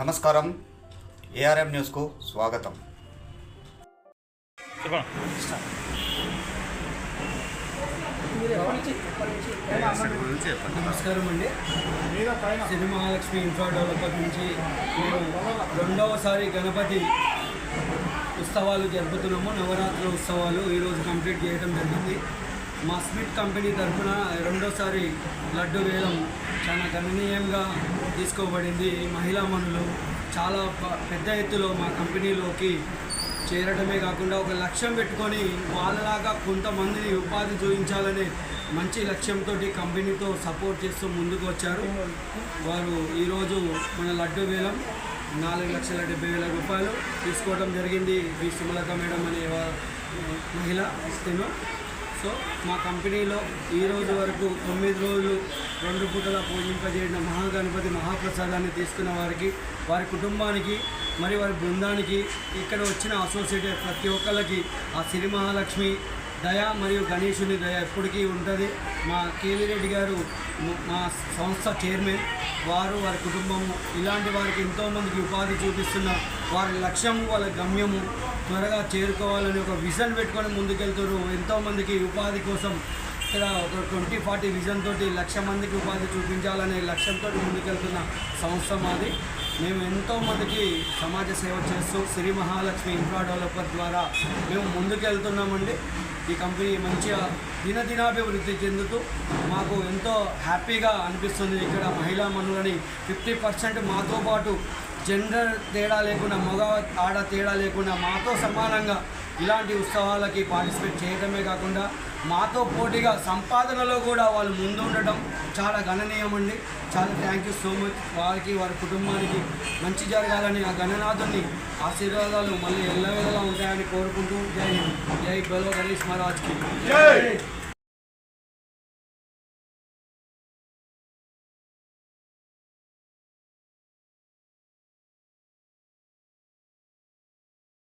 నమస్కారం, ఏఆర్ఎం న్యూస్కు స్వాగతం. నమస్కారం అండి. శ్రీ మహాలక్ష్మి ఇన్ఫ్రా డెవలపర్ నుంచి మేము రెండవసారి గణపతి ఉత్సవాలు జరుపుతున్నాము. నవరాత్రి ఉత్సవాలు ఈరోజు కంప్లీట్ చేయడం జరిగింది. మా స్మిత్ కంపెనీ తరఫున రెండోసారి లడ్డు వేలం చాలా గణనీయంగా తీసుకోబడింది. మహిళా మనులు చాలా పెద్ద ఎత్తులో మా కంపెనీలోకి చేరడమే కాకుండా ఒక లక్ష్యం పెట్టుకొని వాళ్ళలాగా కొంతమందిని ఉపాధి చూపించాలనే మంచి లక్ష్యంతో కంపెనీతో సపోర్ట్ చేస్తూ ముందుకు వచ్చారు. వారు ఈరోజు మన లడ్డు వేలం 4,70,000 రూపాయలు తీసుకోవడం జరిగింది. వి సుమలత మేడం అనే మహిళ ఇస్తేను. సో మా కంపెనీలో ఈరోజు వరకు 9 రోజులు 2 పూటలా పూజింపజేయడం మహాగణపతి మహాప్రసాదాన్ని తీసుకున్న వారికి, వారి కుటుంబానికి, మరి వారి బృందానికి, ఇక్కడ వచ్చిన అసోసియేట్ ప్రతి ఒక్కళ్ళకి ఆ శ్రీ మహాలక్ష్మి దయ మరియు గణేశుని దయ ఎప్పటికీ ఉంటుంది. మా కేవిరెడ్డి గారు మా సంస్థ చైర్మన్, వారు వారి కుటుంబము ఇలాంటి వారికి ఎంతోమందికి ఉపాధి చూపిస్తున్న వారి లక్ష్యము, వాళ్ళ గమ్యము త్వరగా చేరుకోవాలని ఒక విజన్ పెట్టుకొని ముందుకెళ్తారు. ఎంతోమందికి ఉపాధి కోసం ఇక్కడ ఒక 20-40 విజన్ తోటి 1,00,000 మందికి ఉపాధి చూపించాలనే లక్ష్యంతో ముందుకెళ్తున్న సంస్థ మాది. మేము ఎంతోమందికి సమాజ సేవ చేస్తూ శ్రీ మహాలక్ష్మి ఇన్ఫ్రా డెవలపర్ ద్వారా మేము ముందుకెళ్తున్నామండి. ఈ కంపెనీ మంచిగా దినదినాభివృద్ధి చెందుతూ మాకు ఎంతో హ్యాపీగా అనిపిస్తుంది. ఇక్కడ మహిళా మనులని 50% మాతో పాటు జెండర్ తేడా లేకుండా, మగ ఆడ తేడా లేకుండా మాతో సమానంగా ఇలాంటి ఉత్సవాలకి పార్టిసిపేట్ చేయడమే కాకుండా మాతో పోటీగా సంపాదనలో కూడా వాళ్ళు ముందు ఉండటం చాలా గణనీయమండి. చాలా థ్యాంక్ యూ సో మచ్. వారికి, వారి కుటుంబానికి మంచి జరగాలని ఆ గణనాథుని ఆశీర్వాదాలు మళ్ళీ ఎల్లవేళలా ఉంటాయని కోరుకుంటూ జై హింద్, జై బలో గణేష్ మహారాజ్కి జై.